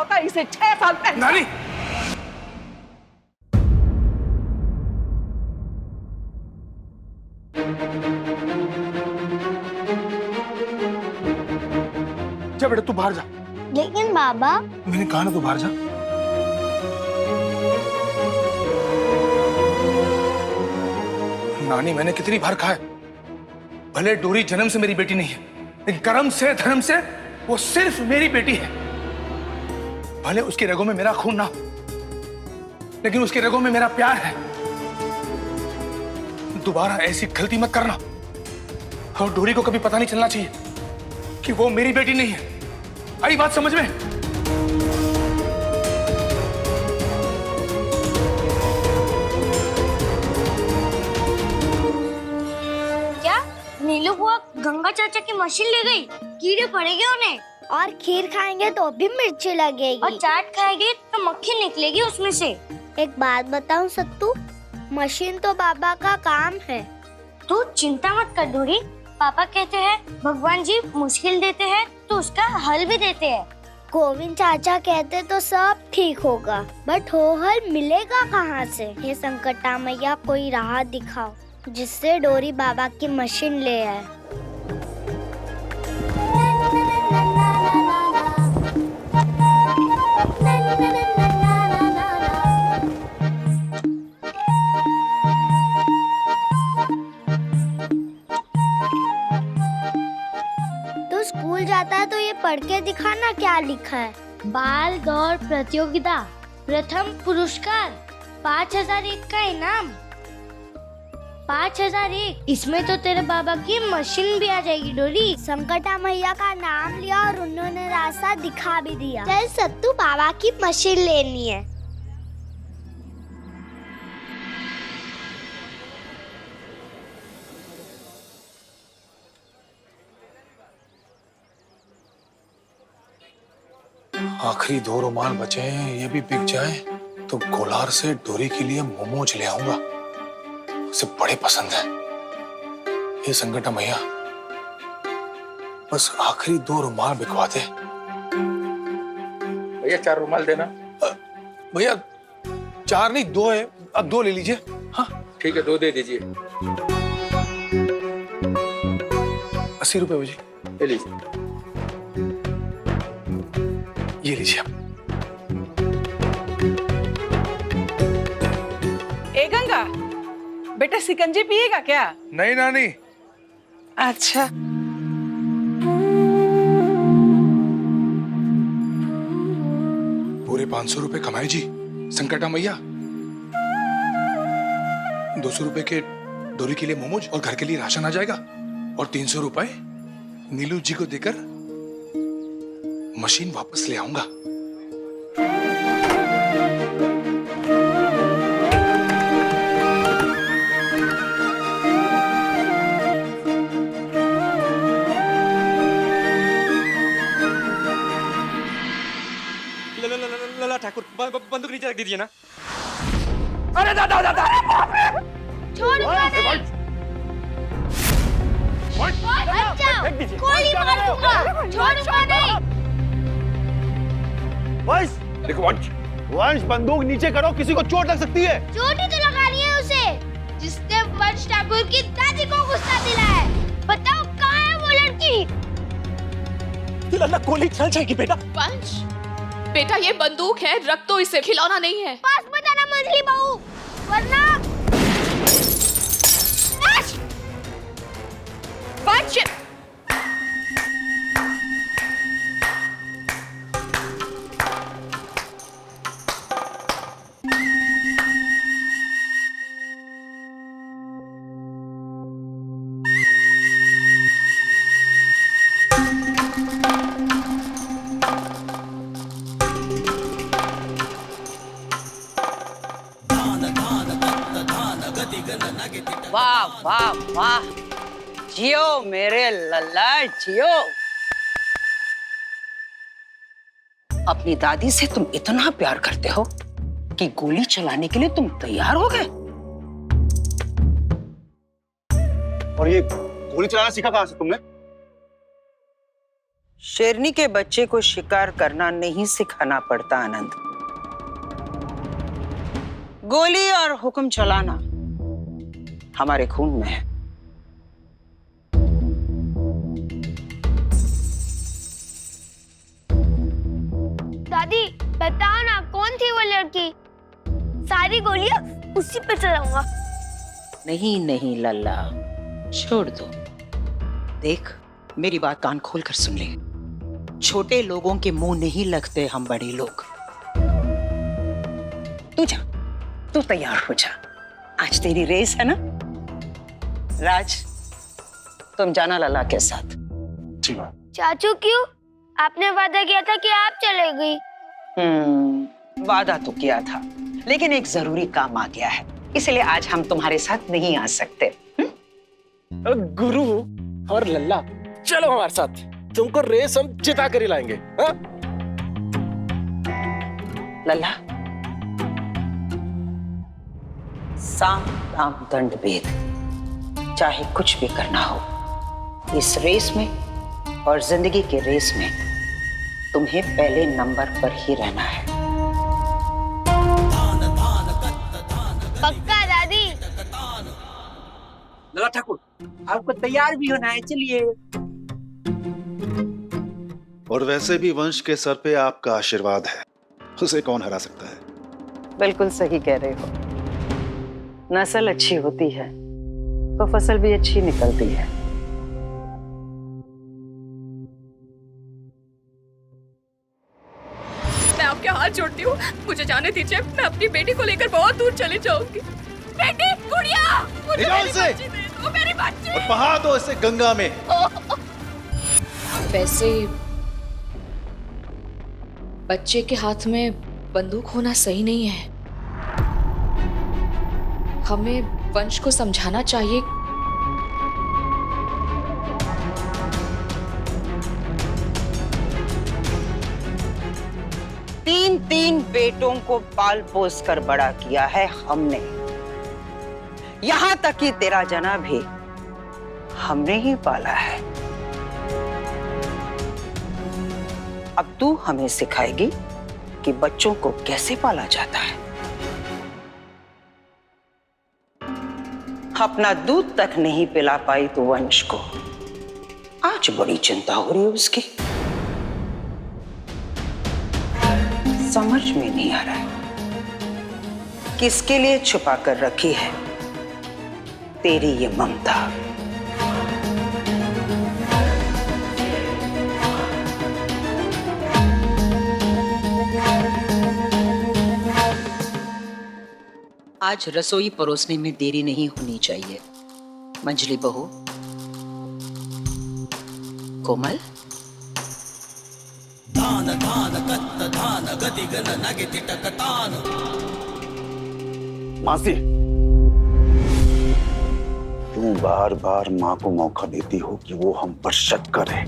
होता इसे 6 साल पहले। नानी, जा बेटा तू बाहर जा। लेकिन बाबा, मैंने कहा ना तू बाहर जा। नानी, मैंने कितनी बार कहा है, भले डोरी जन्म से मेरी बेटी नहीं है, लेकिन कर्म से धर्म से वो सिर्फ मेरी बेटी है। भले उसकी रगों में मेरा खून ना हो, लेकिन उसकी रगों में मेरा प्यार है। दोबारा ऐसी गलती मत करना, और डोरी को कभी पता नहीं चलना चाहिए कि वो मेरी बेटी नहीं है। आई बात समझ में? क्या नीलू बुआ गंगा चाचा की मशीन ले गई? कीड़े पड़ेंगे उन्हें। और खीर खाएंगे तो भी मिर्ची लगेगी, और चाट खाएंगे तो मक्खी निकलेगी उसमें से। एक बात बताऊं सत्तू, मशीन तो बाबा का काम है। तू चिंता मत कर डोरी, पापा कहते हैं भगवान जी मुश्किल देते हैं तो उसका हल भी देते हैं। गोविंद चाचा कहते तो सब ठीक होगा, बट वो हल मिलेगा कहाँ से? हे संकटा मैया, कोई राह दिखाओ जिससे डोरी बाबा की मशीन ले आए। तो स्कूल जाता है तो ये पढ़ के दिखाना क्या लिखा है। बाल गौर प्रतियोगिता, प्रथम पुरस्कार 5001 का इनाम। 5001, इसमें तो तेरे बाबा की मशीन भी आ जाएगी डोरी। संकटा मैया का नाम लिया और उन्होंने रास्ता दिखा भी दिया। चल सत्तू, बाबा की मशीन लेनी है। आखिरी 2 रुमाल बचे हैं, ये भी बिक जाए तो कोलार से डोरी के लिए मोमोज ले आऊंगा, उसे बड़े पसंद है। ये संकटा मैया, बस आखिरी 2 रुमाल बिकवा दे। भैया 4 रुमाल देना। भैया 4 नहीं 2 है, अब 2 ले लीजिए। हाँ ठीक है, 2 दे दीजिए। 80 रुपए हो जी। ले लीजिए। ये लीजिए आप। ए गंगा, बेटा सिकंजी पिएगा क्या? नहीं नानी। अच्छा, पूरे 500 रुपए कमाए जी संकटा मैया। 200 रुपए के डोरी के लिए मोमोज और घर के लिए राशन आ जाएगा, और 300 रुपए नीलू जी को देकर मशीन वापस ले आऊंगा। ला ठाकुर, बंदूक नीचे रख दीजिए ना। अरे दादा दादा, छोड़ गोली मार दूंगा, छोड़ नहीं। वंश, देखो वंश, वंश बंदूक नीचे करो, किसी को चोट लग सकती है। चोट ही तो लगानी है उसे, जिसने वंश ठाकुर की दादी को गुस्सा दिलाया है। बताओ कहाँ है वो लड़की? लल्ला गोली चल जाएगी बेटा। वंश, बेटा ये बंदूक है, रख दो इसे, खिलौना नहीं है। पास मत आना मंझली बहू, वरना वंश, वाह वाह वाह, जियो मेरे लल्ला जियो। अपनी दादी से तुम इतना प्यार करते हो कि गोली चलाने के लिए तुम तैयार हो गए। और ये गोली चलाना सीखा कहाँ से तुमने? शेरनी के बच्चे को शिकार करना नहीं सिखाना पड़ता आनंद। गोली और हुक्म चलाना हमारे खून में है। दादी बताओ ना, कौन थी वो लड़की? सारी गोलियां उसी पे चलाऊंगा। नहीं नहीं लल्ला, छोड़ दो। देख, मेरी बात कान खोल कर सुन ले। छोटे लोगों के मुंह नहीं लगते हम बड़े लोग। तू जा, तू तैयार हो जा, आज तेरी रेस है ना। राज, तुम जाना लल्ला के साथ। जी माँ। चाचू क्यों? आपने वादा किया था कि आप चले गई। वादा तो किया था, लेकिन एक जरूरी काम आ गया है, इसलिए आज हम तुम्हारे साथ नहीं आ सकते। गुरु और लल्ला, चलो हमारे साथ, तुमको रेस हम जिता कर ही लाएंगे। हाँ? लल्ला, साम दाम दंड भेद, चाहे कुछ भी करना हो, इस रेस में और जिंदगी के रेस में तुम्हें पहले नंबर पर ही रहना है। पक्का दादी। लल्ला ठाकुर, आपको तैयार भी होना है, चलिए। और वैसे भी वंश के सर पे आपका आशीर्वाद है, उसे कौन हरा सकता है। बिल्कुल सही कह रहे हो। नस्ल अच्छी होती है तो फसल भी अच्छी निकलती है। मैं आपके हाथ जोड़ती हूँ, मुझे जाने दीजिए। मैं अपनी बेटी को लेकर बहुत दूर चली जाऊंगी। बेटी, गुड़िया, मुझे मेरी बच्ची दे दो, मेरी बच्ची। और बहा दो इसे गंगा में। वैसे बच्चे के हाथ में बंदूक होना सही नहीं है। हमें वंश को समझाना चाहिए। तीन बेटों को पाल पोस कर बड़ा किया है हमने, यहां तक कि तेरा जना भी हमने ही पाला है। अब तू हमें सिखाएगी कि बच्चों को कैसे पाला जाता है। अपना दूध तक नहीं पिला पाई तो वंश को, आज बड़ी चिंता हो रही है उसकी। समझ में नहीं आ रहा है किसके लिए छुपा कर रखी है तेरी ये ममता। आज रसोई परोसने में देरी नहीं होनी चाहिए। मंजली बहू, कोमल, मासी, तुम बार बार माँ को मौका देती हो कि वो हम पर शक करे।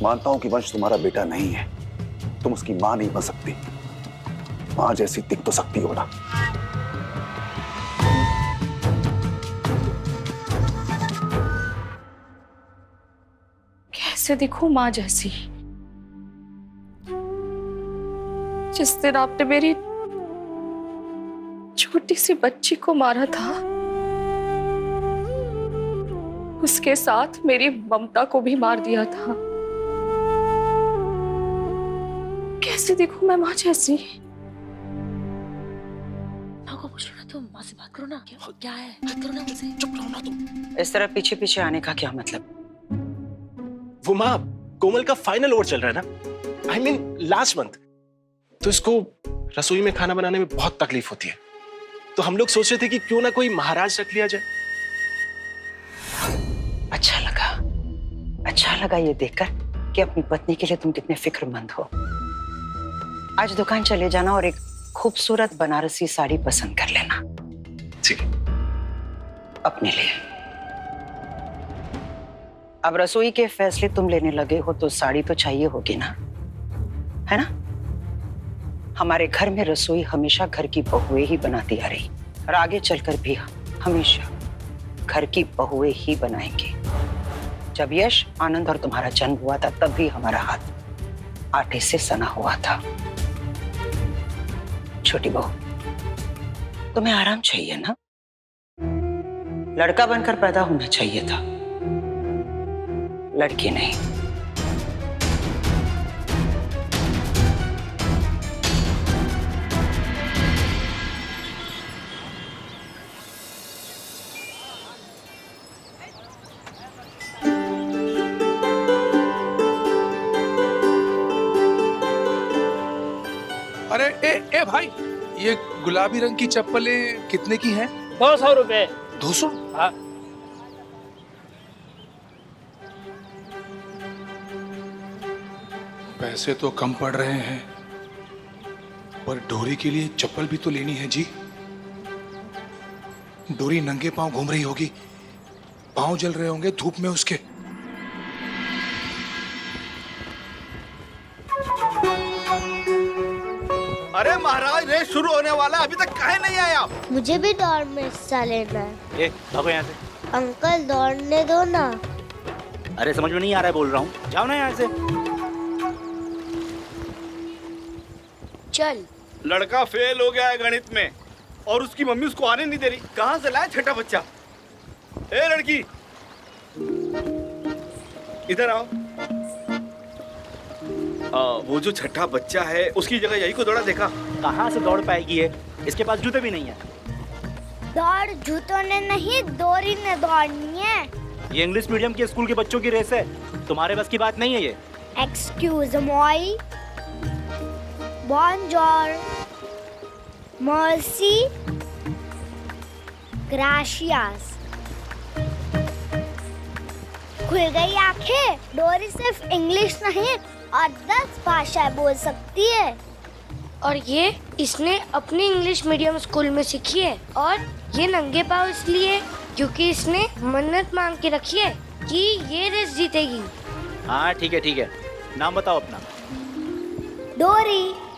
मानता हूं कि वंश तुम्हारा बेटा नहीं है, तुम उसकी माँ नहीं बन सकती। माँ जैसी दिख तो सकती हो ना। कैसे दिखूं माँ जैसी? जिस दिन आपने मेरी छोटी सी बच्ची को मारा था, उसके साथ मेरी ममता को भी मार दिया था। कैसे दिखूं मैं माँ जैसी? को पूछ लो ना, तुम माँ से बात करो ना। क्या है? बात करो ना मुझसे। चुप रहो ना तुम। इस तरह पीछे पीछे आने का क्या मतलब? वो माँ, कोमल का फाइनल ओवर चल रहा है ना, I mean लास्ट मंथ। तो इसको रसोई में खाना बनाने में बहुत तकलीफ होती है, तो हम लोग सोच रहे थे कि क्यों ना कोई महाराज रख लिया जाए। अच्छा लगा ये देखकर कि अपनी पत्नी के लिए तुम कितने फिक्रमंद हो। आज दुकान चले जाना और एक खूबसूरत बनारसी साड़ी पसंद कर लेना। ठीक है। अपने लिए। अब रसोई के फैसले तुम लेने लगे हो तो साड़ी तो चाहिए होगी ना, है ना? हमारे घर में रसोई हमेशा घर की बहुएं ही बनाती आ रही और आगे चलकर भी हमेशा घर की बहुएं ही बनाएंगी। जब यश, आनंद और तुम्हारा जन्म हुआ था तब भी हमारा हाथ आटे से सना हुआ था। छोटी बहू, तुम्हें आराम चाहिए ना? लड़का बनकर पैदा होना चाहिए था, लड़की नहीं। अरे ए भाई, ये गुलाबी रंग की चप्पलें कितने की हैं? 200 रुपए। 200? हाँ। पैसे तो कम पड़ रहे हैं, पर डोरी के लिए चप्पल भी तो लेनी है जी। डोरी नंगे पांव घूम रही होगी, पांव जल रहे होंगे धूप में उसके। अरे महाराज, रेस शुरू होने वाला है, अभी तक काहे नहीं आया? मुझे भी दौड़ में हिस्सा लेना है। भागो यहाँ से। अंकल दौड़ने दो ना। अरे समझ में नहीं आ रहा है, बोल रहा हूँ, जाओ ना यहाँ से। चल। लड़का फेल हो गया है गणित में और उसकी मम्मी उसको आने नहीं दे रही। कहाँ से लाया छठा बच्चा? ए लड़की, इधर आओ। वो जो छठा बच्चा है उसकी जगह यही को दौड़ा देखा? कहाँ से दौड़ पाएगी है, इसके पास जूते भी नहीं है। दौड़ जूतों ने नहीं, डोरी ने दौड़नी है। ये इंग्लिश मीडियम के स्कूल के बच्चों की रेस है, तुम्हारे बस की बात नहीं है ये। Excuse moi, bonjour, mercy, gracias। खुल गई आंखें। डोरी सिर्फ इंग्लिश नहीं और 10 भाषाएं बोल सकती है। और ये इसने अपने इंग्लिश मीडियम स्कूल में सीखी है। और ये नंगे पाँव इसलिए क्योंकि इसने मन्नत मांग के रखी है कि ये रेस जीतेगी। हाँ ठीक है, नाम बताओ अपना। डोरी।